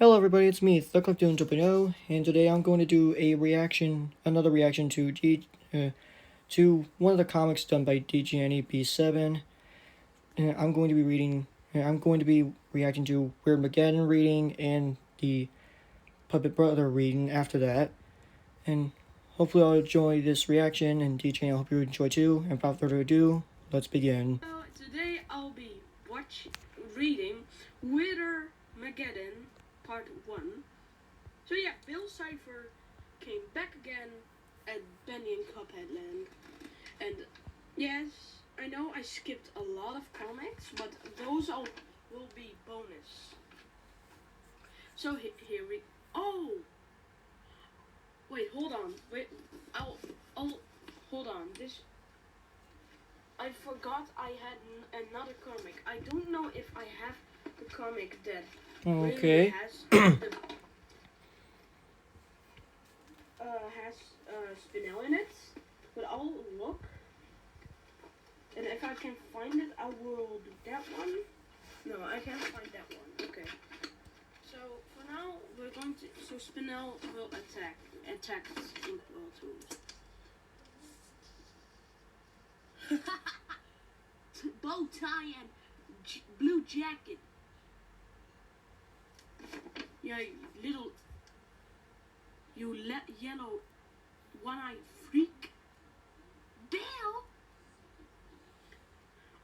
Hello everybody, it's me, Djanyby7, and today I'm going to do another reaction to one of the comics done by Djanyby7. And I'm going to be reacting to Weirdmageddon reading and the Puppet Brother reading after that. And hopefully I'll enjoy this reaction, and DJ, I hope you enjoy too. And without further ado, let's begin. Today I'll be reading Weirdmageddon Part 1. So yeah, Bill Cipher came back again at Bendy and Cuphead Land. And yes, I know I skipped a lot of comics, but those all will be bonus. So here we... Oh! Wait, hold on. I'll hold on. I forgot I had another comic. I don't know if I have the comic that Okay. really has Spinel in it, but I'll look, and if I can find it, I will do that one. No, I can't find that one. Okay. So for now, we're going to. So Spinel will attack Inkwell tools. Bow tie and blue jacket. Yeah, yellow one-eyed freak. Bill.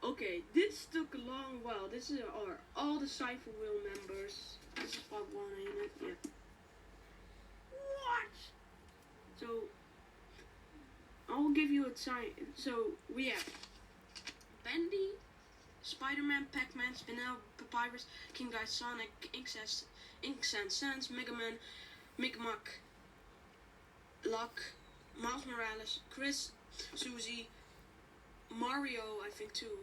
Okay, this took a long while. This is all the Cypher Wheel members. This is part 1, ain't it? Yeah. What? So I'll give you a time. So we have Bendy, Spider-Man, Pac-Man, Spinel, Papyrus, King Guy, Sonic, Ink Sans, Mega Man, Micmac, Luck, Miles Morales, Chris, Susie, Mario, I think too.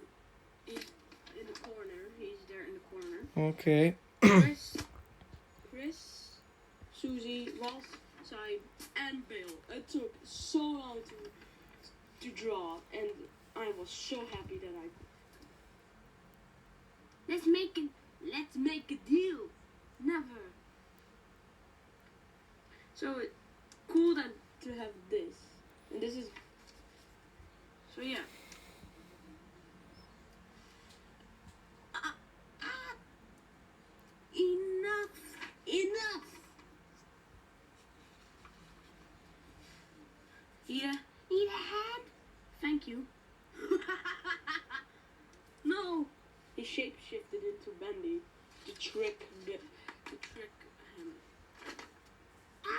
He's in the corner. He's there in the corner. Okay. Chris, Susie, Walt, Side, and Bill. It took so long to draw, and I was so happy that I... Let's make a deal. Never. So it's cool to have this. And this is... So yeah. Enough. Eat a hand? Thank you. No! He shape-shifted into Bendy to trick him.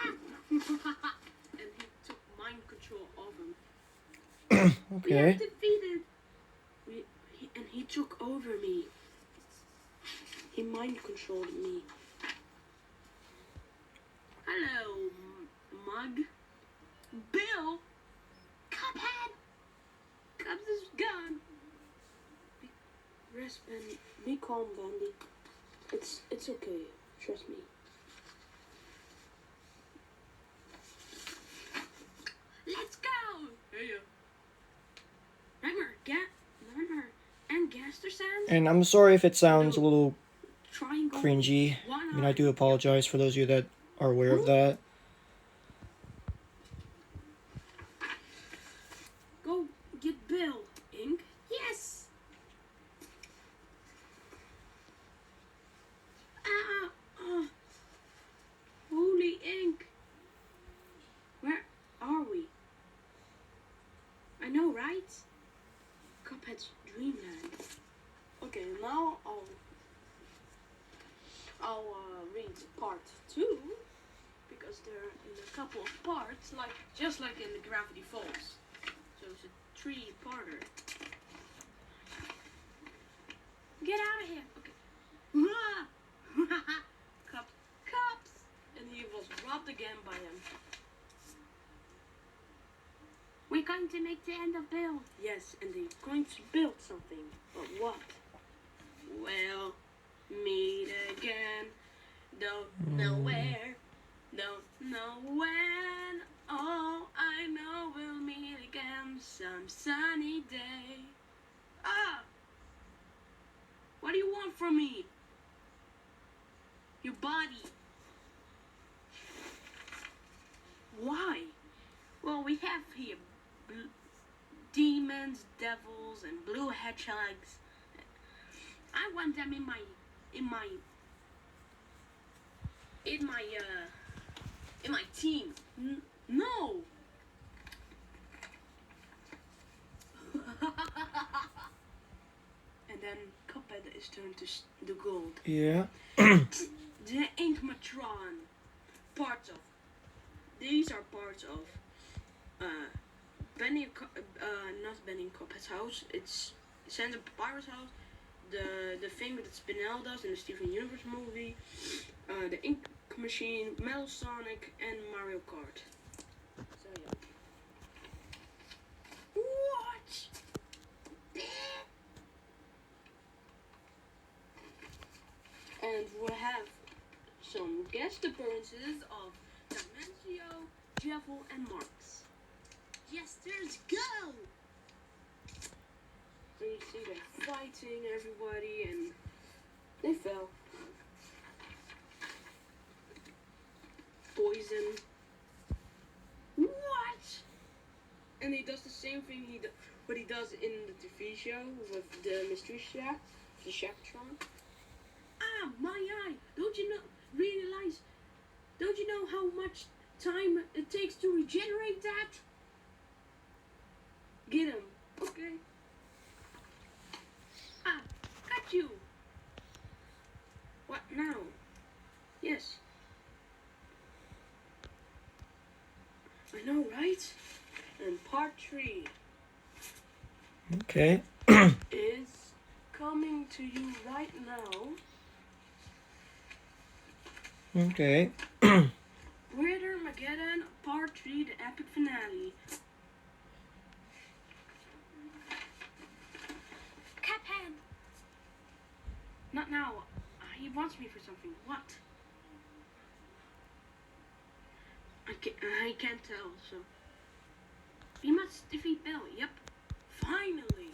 And he took mind control of him. Okay. We have defeated. And he took over me. He mind controlled me. Hello, Mug. Bill. Cuphead. Cubs is gone. Rest, Bendy. Be calm, Bendy. It's okay. Trust me. Let's go. Hey, Nightmare and Gaster Sands. And I'm sorry if it sounds a little Triangle, cringy. I mean, I do apologize for those of you that are aware of that. Go get Bill, Ink. Yes. Holy Ink. Where are we? I know, right? Cuphead's Dreamland. Okay, now I'll read part 2 because they're in a couple of parts, just like in the Gravity Falls. So it's a 3-parter. Get out of here! Okay. Cups! And he was robbed again by him. We're going to make the end of Bill. Yes, and they're going to build something. But what? Well, meet again. Don't know where. Don't know when. Oh, I know we'll meet again some sunny day. Ah! What do you want from me? Your body. Why? Well, we have here demons, devils, and blue hedgehogs. I want them in my team. No. And then Cuphead is turned to the gold. Yeah. The Inkmatron. Parts of. These are parts of not Benny and Cuphead's house. It's Santa Papyrus house. The thing that Spinel does in the Steven Universe movie. The Ink Machine, Metal Sonic, and Mario Kart. So yeah. What? And we'll have some guest appearances of Dimencio, Jeffel, and Marx. Yes, there's go! So you see them fighting everybody, and they fell. Poison. What? And he does the same thing what he does in the TV show with the Mystery Shack, the Shacktron. Ah, my eye! Don't you know how much time it takes to regenerate that? Get him. Okay. Ah, got you. What now? Yes. I know, right? And part 3 Okay. is coming to you right now. Okay. Weirdmageddon Part 3, the epic finale. Cuphead! Not now. He wants me for something. What? I can't tell, so. We must defeat Bill. Yep. Finally!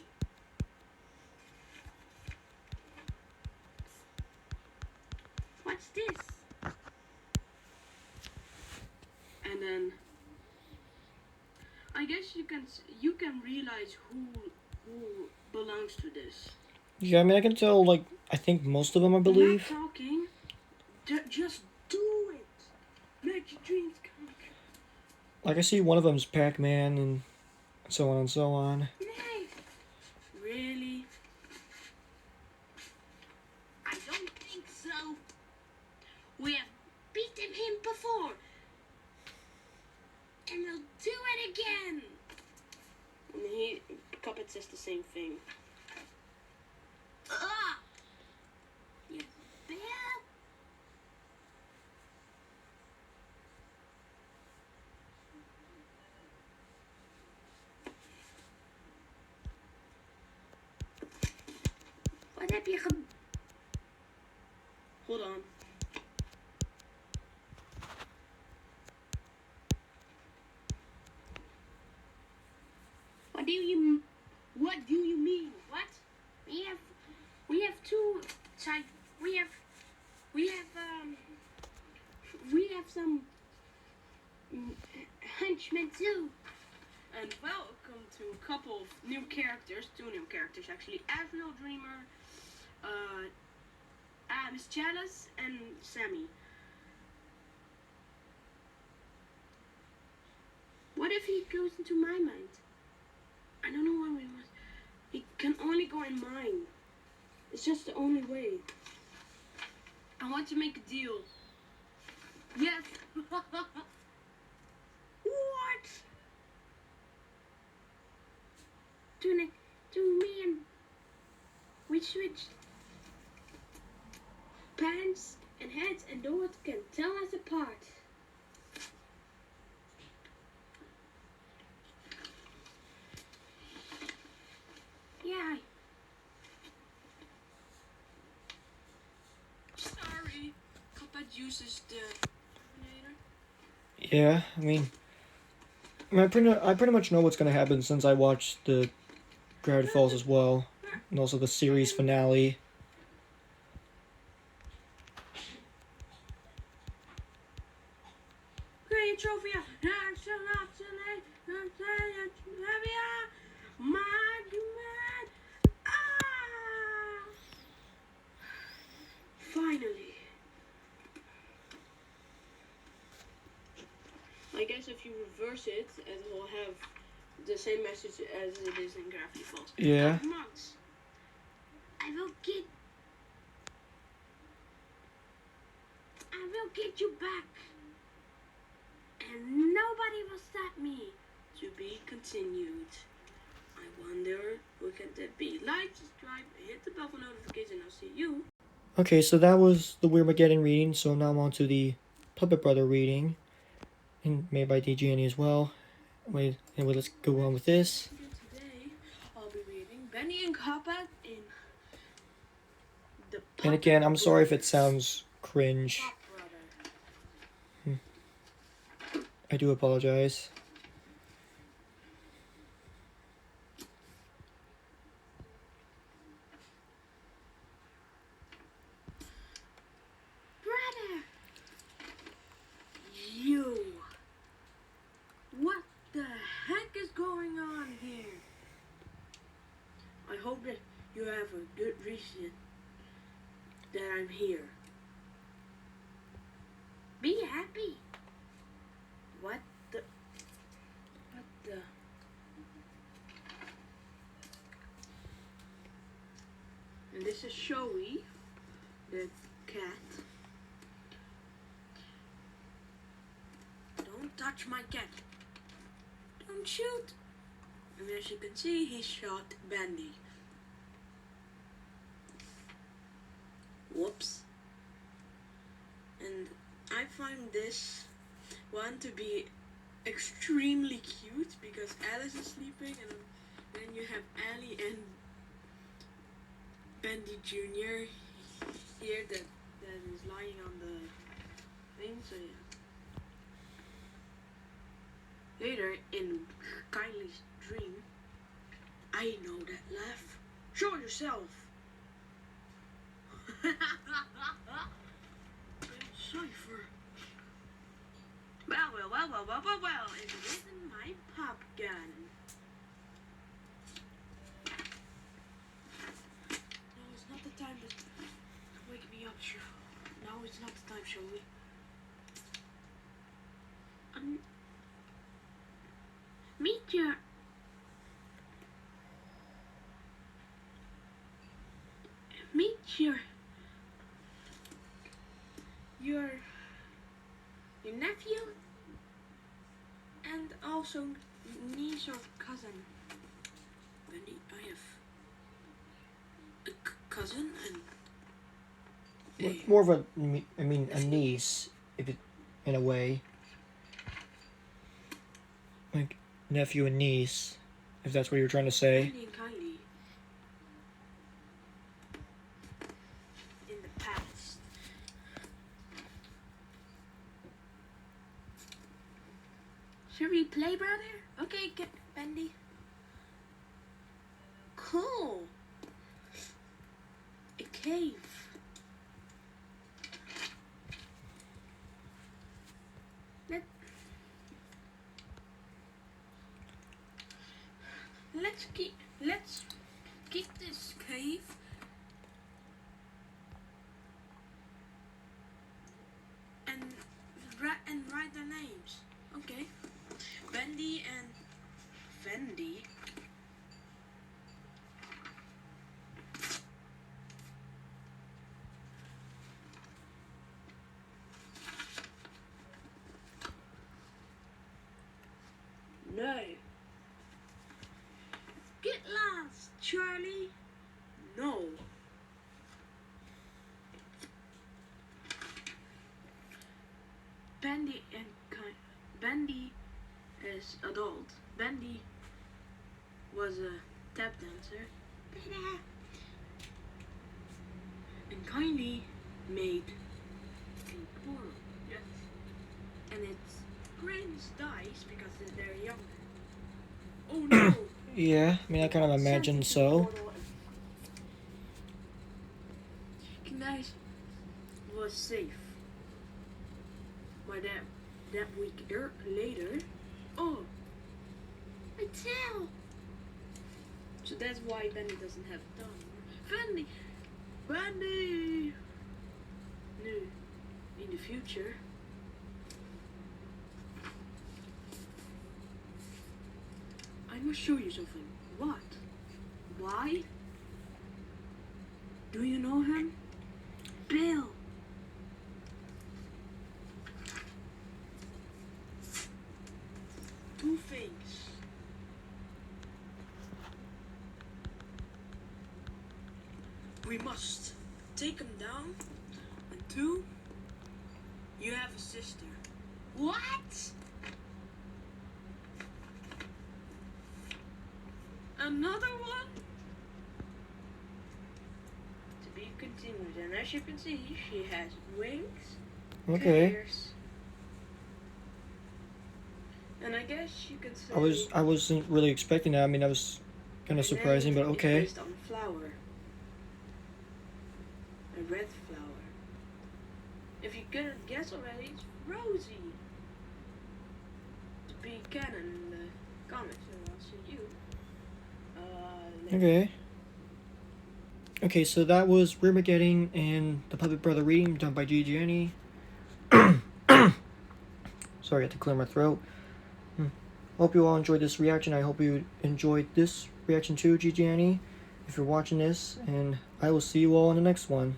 What's this? And then I guess you can realize who belongs to this. Yeah, I mean, I can tell, like, I think most of them, I believe. I'm not talking. Just do it. Make your dreams come true. Like, I see one of them's Pac-Man and so on and so on. Nay. Really? I don't think so. We have beaten him before. And we'll do it again. And Cuphead says the same thing. You Bill? Wat heb je Hold on. What do you mean? What? We have two type. We have some henchmen too. And welcome to a couple of new characters, 2 new characters actually. Avril Dreamer, Miss Chalice, and Sammy. What if he goes into my mind? I don't know why we must. He can only go in mine. It's just the only way. I want to make a deal. Yes. What? To me and we switch pants and heads, and no one can tell us apart. Yeah. Sorry. Cuphead uses the Terminator. Yeah, I mean, I pretty much know what's gonna happen since I watched the Gravity Falls as well, and also the series finale. Great. trophy. Finally. I guess if you reverse it, it will have the same message as it is in Gravity Falls. Yeah. Monks, I will get you back, and nobody will stop me. To be continued. I wonder what can that be? Like, subscribe, hit the bell for notification. I'll see you. Okay, so that was the Weirdmageddon reading. So now I'm on to the Puppet Brother reading, and made by Djanyby as well. Wait, anyway, let's go on with this. Today, I'll be reading Benny and Coppat in the. And again, I'm sorry if it sounds cringe. I do apologize. Brother! You! What the heck is going on here? I hope that you have a good reason that I'm here. Be happy. What the? And this is Showy, the cat. Don't touch my cat. Don't shoot. And as you can see, he shot Bendy. Whoops. And I find this one to be extremely cute because Alice is sleeping, and then you have Allie and Bendy Jr. here that is lying on the thing. So yeah. Later in Kylie's dream, I know that laugh. Show yourself. Cypher. Well, it isn't my pop gun. No, it's not the time to wake me up, Show. No, it's not the time, Showy. Meet your nephew and also niece or cousin. Bendy, I have a cousin and More of a niece, if it, in a way. Like nephew and niece, if that's what you're trying to say. Bendy and Kylie in the past. Should we play, brother? Okay, get Bendy. Cool. A cave. Let's keep this cave. And write their names. Okay. Bendy and Fendi. No. Get lost, Charlie. No. Bendy is adult. Bendy was a tap dancer. And Kylie made a portal. Yes. And its brains dies because they're young. Oh no! Yeah, I mean, I kind of imagine so. Guys was safe. My dad That week later, oh, my tail. So that's why Benny doesn't have a tongue. Benny. No, in the future. I must show you something. What? Why? Do you know him? Bill. Two things. We must take him down. And two, you have a sister. What? Another one? To be continued. And as you can see, she has wings. Okay. Ears, and I guess you could say I wasn't really expecting that. I mean, that was kind of surprising, but okay. It's based on a flower. A red flower. If you couldn't guess already, it's Rosie. To be canon in the comics, so I'll see you. Okay. Okay, so that was Weirdmageddon and the Puppet Brother reading done by Djanyby. Sorry, I had to clear my throat. Hope you all enjoyed this reaction. I hope you enjoyed this reaction to Djanyby if you're watching this, and I will see you all in the next one.